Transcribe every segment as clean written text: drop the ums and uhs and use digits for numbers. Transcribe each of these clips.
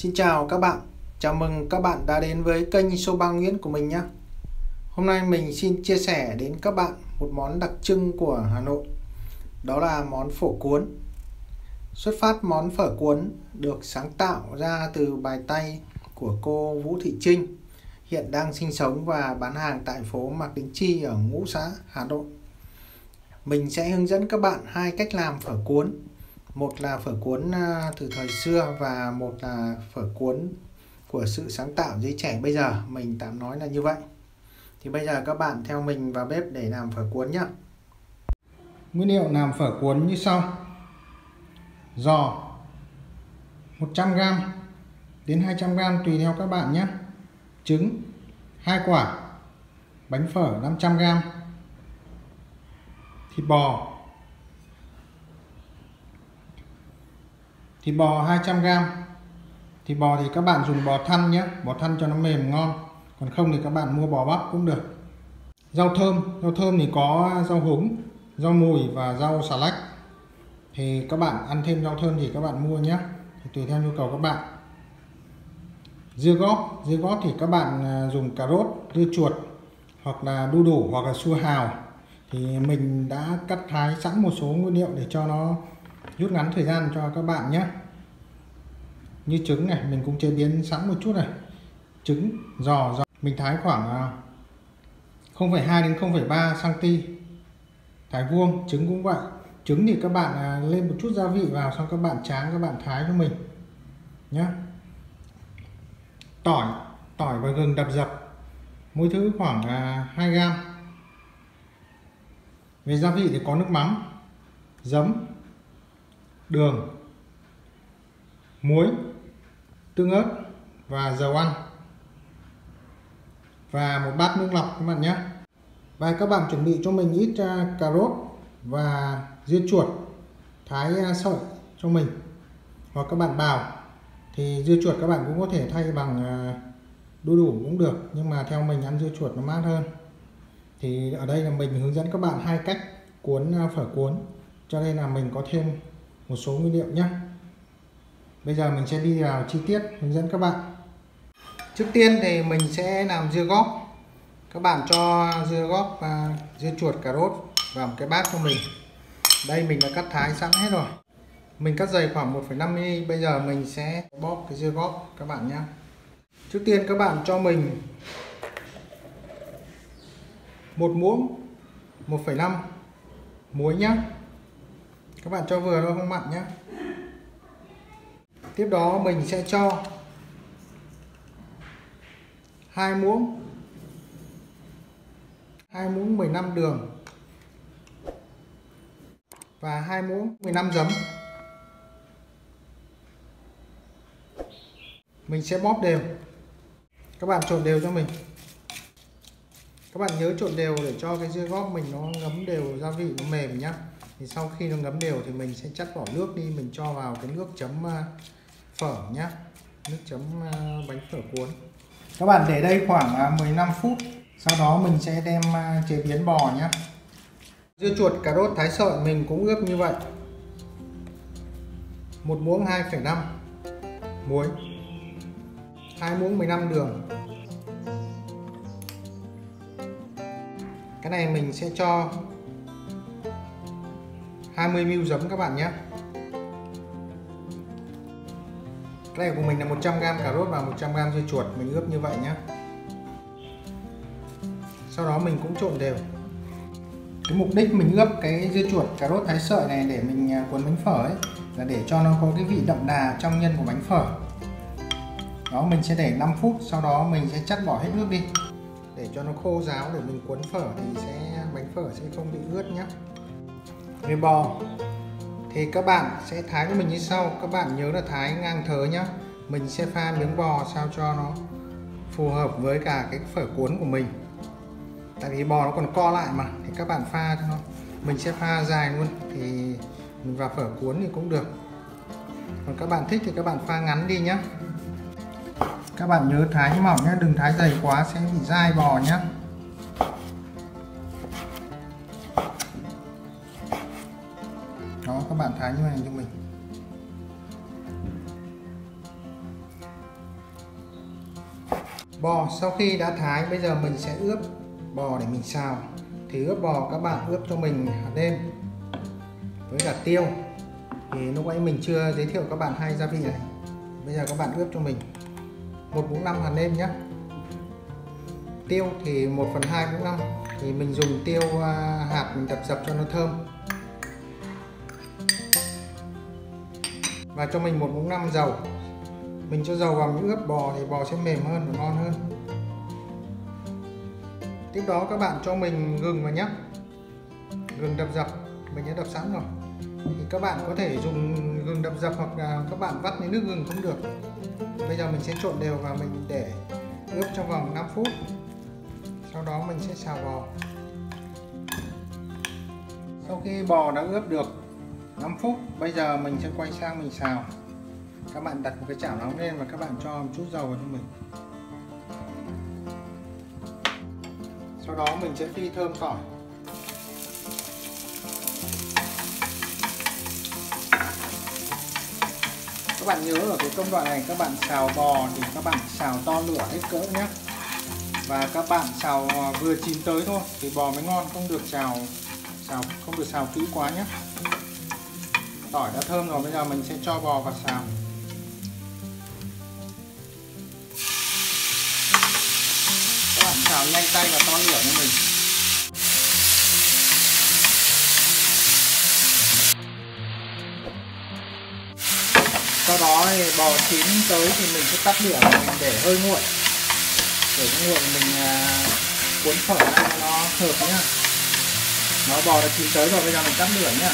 Xin chào các bạn, chào mừng các bạn đã đến với kênh Số Bang Nguyễn của mình nhé. Hôm nay mình xin chia sẻ đến các bạn một món đặc trưng của Hà Nội, đó là món phở cuốn. Xuất phát món phở cuốn được sáng tạo ra từ bài tay của cô Vũ Thị Trinh, hiện đang sinh sống và bán hàng tại phố Mạc Đĩnh Chi ở Ngũ Xã, Hà Nội. Mình sẽ hướng dẫn các bạn hai cách làm phở cuốn. Một là phở cuốn từ thời xưa và một là phở cuốn của sự sáng tạo giới trẻ bây giờ, mình tạm nói là như vậy. Thì bây giờ các bạn theo mình vào bếp để làm phở cuốn nhé. Nguyên liệu làm phở cuốn như sau: giò 100g đến 200g tùy theo các bạn nhé, trứng 2 quả, bánh phở 500g, thịt bò 200g. Thịt bò thì các bạn dùng bò thăn nhé, bò thăn cho nó mềm ngon, còn không thì các bạn mua bò bắp cũng được. Rau thơm thì có rau húng, rau mùi và rau xà lách. Thì các bạn ăn thêm rau thơm thì các bạn mua nhé, thì tùy theo nhu cầu các bạn. Dưa gót thì các bạn dùng cà rốt, dưa chuột hoặc là đu đủ hoặc là su hào. Thì mình đã cắt thái sẵn một số nguyên liệu để cho nó rút ngắn thời gian cho các bạn nhé. Như trứng này mình cũng chế biến sẵn một chút này. Trứng, giò mình thái khoảng 0,2 đến 0,3 cm thái vuông. Trứng cũng vậy. Trứng thì các bạn lên một chút gia vị vào, xong các bạn tráng các bạn thái cho mình nhé. Tỏi và gừng đập dập, mỗi thứ khoảng 2g. Về gia vị thì có nước mắm, giấm, đường, muối, tương ớt và dầu ăn, và một bát nước lọc các bạn nhé. Và các bạn chuẩn bị cho mình ít cà rốt và dưa chuột thái sợi cho mình, hoặc các bạn bào thì dưa chuột các bạn cũng có thể thay bằng đu đủ cũng được, nhưng mà theo mình ăn dưa chuột nó mát hơn. Thì ở đây là mình hướng dẫn các bạn hai cách cuốn phở cuốn, cho nên là mình có thêm một số nguyên liệu nhé. Bây giờ mình sẽ đi vào chi tiết hướng dẫn các bạn. Trước tiên thì mình sẽ làm dưa góp. Các bạn cho dưa góp và dưa chuột, cà rốt vào một cái bát cho mình. Đây mình đã cắt thái sẵn hết rồi. Mình cắt dày khoảng 1,5 mm. Bây giờ mình sẽ bóp cái dưa góp các bạn nhé. Trước tiên các bạn cho mình một muỗng 1,5 muối nhé. Các bạn cho vừa thôi, không mặn nhé. Tiếp đó mình sẽ cho 2 muỗng 15 đường và 2 muỗng 15 giấm. Mình sẽ bóp đều. Các bạn trộn đều cho mình. Các bạn nhớ trộn đều để cho cái dưa góp mình nó ngấm đều gia vị, nó mềm nhá. Thì sau khi nó ngấm đều thì mình sẽ chắt bỏ nước đi, mình cho vào cái nước chấm phở nhá, nước chấm bánh phở cuốn. Các bạn để đây khoảng 15 phút, sau đó mình sẽ đem chế biến bò nhá. Dưa chuột, cà rốt thái sợi mình cũng ướp như vậy. Một muỗng 2,5 muối, 2 muỗng 15 đường. Cái này mình sẽ cho 20 ml giấm các bạn nhé. Cái này của mình là 100g cà rốt và 100g dưa chuột, mình ướp như vậy nhé. Sau đó mình cũng trộn đều. Cái mục đích mình ướp cái dưa chuột, cà rốt thái sợi này để mình cuốn bánh phở ấy, là để cho nó có cái vị đậm đà trong nhân của bánh phở. Đó, mình sẽ để 5 phút, sau đó mình sẽ chắt bỏ hết nước đi để cho nó khô ráo, để mình cuốn phở thì bánh phở sẽ không bị ướt nhé. Về bò thì các bạn sẽ thái cho mình như sau. Các bạn nhớ là thái ngang thớ nhé. Mình sẽ pha miếng bò sao cho nó phù hợp với cả cái phở cuốn của mình. Tại vì bò nó còn co lại mà, thì các bạn pha cho nó. Mình sẽ pha dài luôn, thì mình vào phở cuốn thì cũng được. Còn các bạn thích thì các bạn pha ngắn đi nhé. Các bạn nhớ thái mỏng nhé, đừng thái dày quá sẽ bị dai bò nhé. Đó, các bạn thái như này cho mình. Bò sau khi đã thái, bây giờ mình sẽ ướp bò để mình xào. Thì ướp bò các bạn ướp cho mình hạt nêm với cả tiêu. Thì lúc nãy mình chưa giới thiệu các bạn hai gia vị này. Bây giờ các bạn ướp cho mình 1 muỗng 5 hạt nêm nhé. Tiêu thì 1/2 muỗng 5. Thì mình dùng tiêu hạt mình đập dập cho nó thơm. Và cho mình 1 muỗng 5 dầu. Mình cho dầu vào mình ướp bò thì bò sẽ mềm hơn và ngon hơn. Tiếp đó các bạn cho mình gừng vào nhé. Gừng đập dập, mình đã đập sẵn rồi. Thì các bạn có thể dùng gừng đập dập hoặc là các bạn vắt lấy nước gừng cũng được. Bây giờ mình sẽ trộn đều và mình để ướp trong vòng 5 phút. Sau đó mình sẽ xào bò. Sau khi bò đã ướp được 5 phút, bây giờ mình sẽ quay sang mình xào. Các bạn đặt một cái chảo nóng lên và các bạn cho một chút dầu vào cho mình. Sau đó mình sẽ phi thơm tỏi. Các bạn nhớ ở cái công đoạn này các bạn xào bò thì các bạn xào to lửa hết cỡ nhé. Và các bạn xào vừa chín tới thôi thì bò mới ngon, không được xào kỹ quá nhé. Tỏi đã thơm rồi, bây giờ mình sẽ cho bò vào xào. Các bạn xào nhanh tay và to lửa cho mình. Sau đó thì bò chín tới thì mình sẽ tắt lửa và mình để hơi nguội. Để cho nguội mình cuốn phở ra cho nó hợp nhá. Nó bò đã chín tới rồi, bây giờ mình tắt lửa nhá.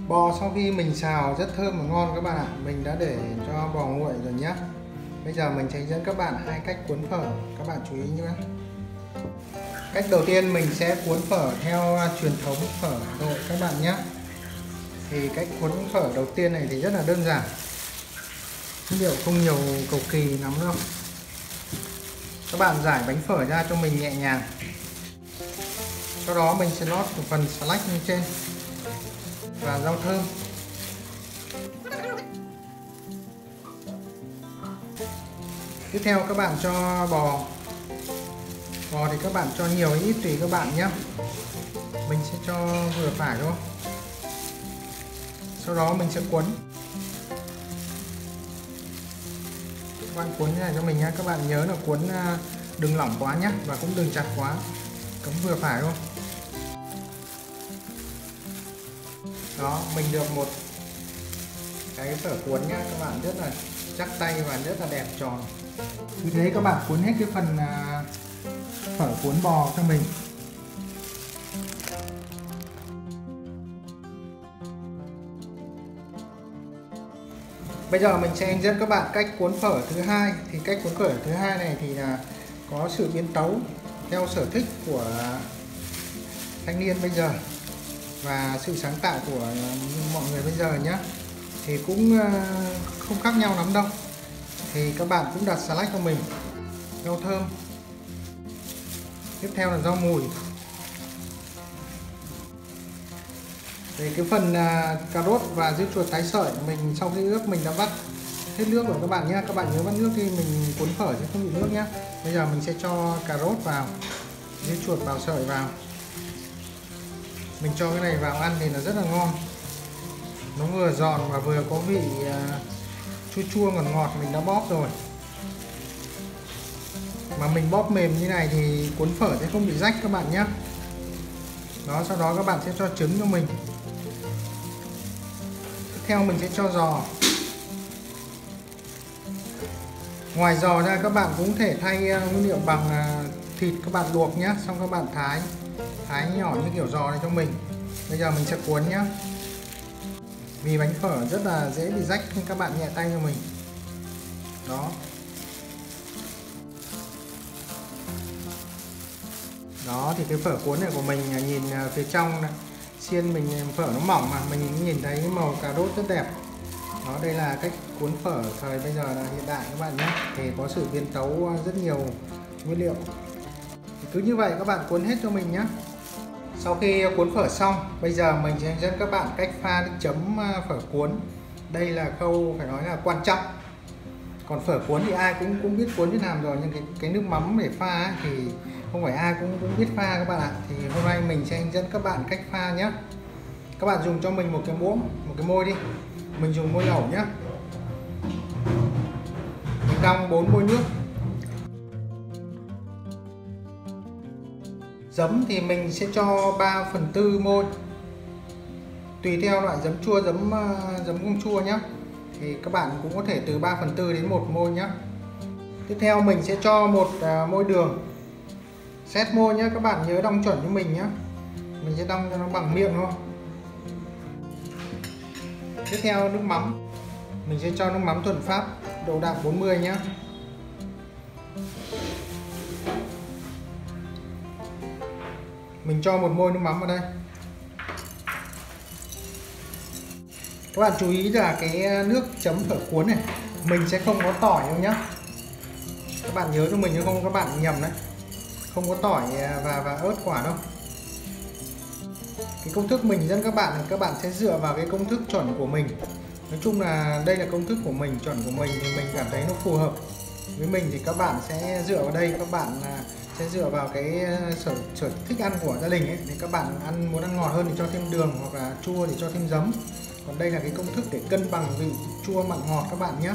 Bò sau khi mình xào rất thơm và ngon các bạn ạ. Mình đã để cho bò nguội rồi nhá. Bây giờ mình sẽ dẫn các bạn hai cách cuốn phở, các bạn chú ý nhé. Cách đầu tiên mình sẽ cuốn phở theo truyền thống phở Hà Nội các bạn nhé. Thì cách cuốn phở đầu tiên này thì rất là đơn giản, liệu không nhiều cầu kỳ lắm đâu. Các bạn rải bánh phở ra cho mình nhẹ nhàng. Sau đó mình sẽ lót một phần xà lách lên trên và rau thơm. Tiếp theo các bạn cho bò thì các bạn cho nhiều hay ít tùy các bạn nhé. Mình sẽ cho vừa phải thôi. Sau đó mình sẽ cuốn. Các bạn cuốn như này cho mình nhé. Các bạn nhớ là cuốn đừng lỏng quá nhé, và cũng đừng chặt quá, cấm vừa phải thôi. Đó, mình được một cái phở cuốn nhá, các bạn, rất là chắc tay và rất là đẹp tròn. Như thế các bạn cuốn hết cái phần phở cuốn bò cho mình. Bây giờ mình sẽ hướng dẫn các bạn cách cuốn phở thứ hai. Thì cách cuốn phở thứ hai này thì là có sự biến tấu theo sở thích của thanh niên bây giờ và sự sáng tạo của mọi người bây giờ nhé. Thì cũng không khác nhau lắm đâu. Thì các bạn cũng đặt xà lách cho mình, rau thơm, tiếp theo là rau mùi. Về cái phần cà rốt và dưa chuột tái sợi, mình sau khi ướp mình đã vắt hết nước rồi các bạn nhé. Các bạn nhớ vắt nước khi mình cuốn phở sẽ không bị nước nhé. Bây giờ mình sẽ cho cà rốt vào, dưa chuột bào sợi vào. Mình cho cái này vào ăn thì nó rất là ngon. Nó vừa giòn và vừa có vị chua chua ngọt ngọt. Mình đã bóp rồi. Mà mình bóp mềm như này thì cuốn phở sẽ không bị rách các bạn nhé. Đó, sau đó các bạn sẽ cho trứng cho mình. Tiếp theo mình sẽ cho giò. Ngoài giò ra các bạn cũng thể thay nguyên liệu bằng thịt, các bạn luộc nhé. Xong các bạn thái nhỏ như kiểu giò này cho mình. Bây giờ mình sẽ cuốn nhé. Vì bánh phở rất là dễ bị rách nên các bạn nhẹ tay cho mình. Đó. Đó thì cái phở cuốn này của mình nhìn phía trong này, xiên mình phở nó mỏng mà mình nhìn thấy màu cà rốt rất đẹp. Đó, đây là cách cuốn phở thời bây giờ là hiện đại các bạn nhé. Thì có sự biến tấu rất nhiều nguyên liệu. Thì cứ như vậy các bạn cuốn hết cho mình nhé. Sau khi cuốn phở xong, bây giờ mình sẽ hướng dẫn các bạn cách pha nước chấm phở cuốn. Đây là khâu phải nói là quan trọng. Còn phở cuốn thì ai cũng biết cuốn biết làm rồi, nhưng cái nước mắm để pha ấy, thì không phải ai cũng biết pha các bạn ạ. Thì hôm nay mình sẽ hướng dẫn các bạn cách pha nhé. Các bạn dùng cho mình một cái muỗng, một cái môi đi. Mình dùng môi lẩu nhé. Mình đong 4 môi nước. Giấm thì mình sẽ cho 3/4 môi. Tùy theo loại giấm chua, giấm không chua nhé. Thì các bạn cũng có thể từ 3/4 đến 1 môi nhé. Tiếp theo mình sẽ cho một môi đường. Xét môi nhé, các bạn nhớ đong chuẩn cho mình nhé. Mình sẽ đong cho nó bằng miệng thôi. Tiếp theo nước mắm. Mình sẽ cho nước mắm Thuận Pháp độ đạm 40 nhé. Mình cho một môi nước mắm vào đây. Các bạn chú ý là cái nước chấm phở cuốn này mình sẽ không có tỏi đâu nhé. Các bạn nhớ cho mình chứ không các bạn nhầm đấy. Không có tỏi và ớt quả đâu. Cái công thức mình dẫn các bạn sẽ dựa vào cái công thức chuẩn của mình. Nói chung là đây là công thức của mình, chuẩn của mình, thì mình cảm thấy nó phù hợp với mình, thì các bạn sẽ dựa vào đây. Các bạn sẽ dựa vào cái sở thích ăn của gia đình ấy. Thì các bạn muốn ăn ngọt hơn thì cho thêm đường, hoặc là chua thì cho thêm giấm. Còn đây là cái công thức để cân bằng vị chua mặn ngọt các bạn nhé.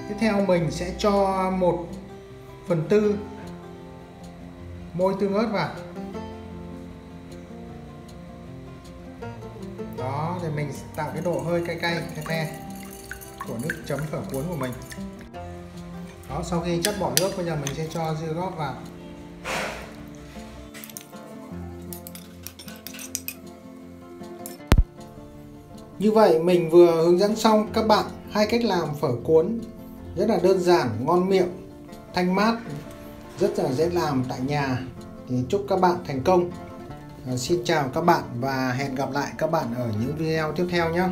Tiếp theo mình sẽ cho 1/4 môi tương ớt vào. Đó, để mình tạo cái độ hơi cay cay the của nước chấm phở cuốn của mình. Đó, sau khi chắt bỏ nước, bây giờ mình sẽ cho dưa góp vào. Như vậy mình vừa hướng dẫn xong các bạn 2 cách làm phở cuốn rất là đơn giản, ngon miệng, thanh mát, rất là dễ làm tại nhà. Thì chúc các bạn thành công. Xin chào các bạn và hẹn gặp lại các bạn ở những video tiếp theo nhé.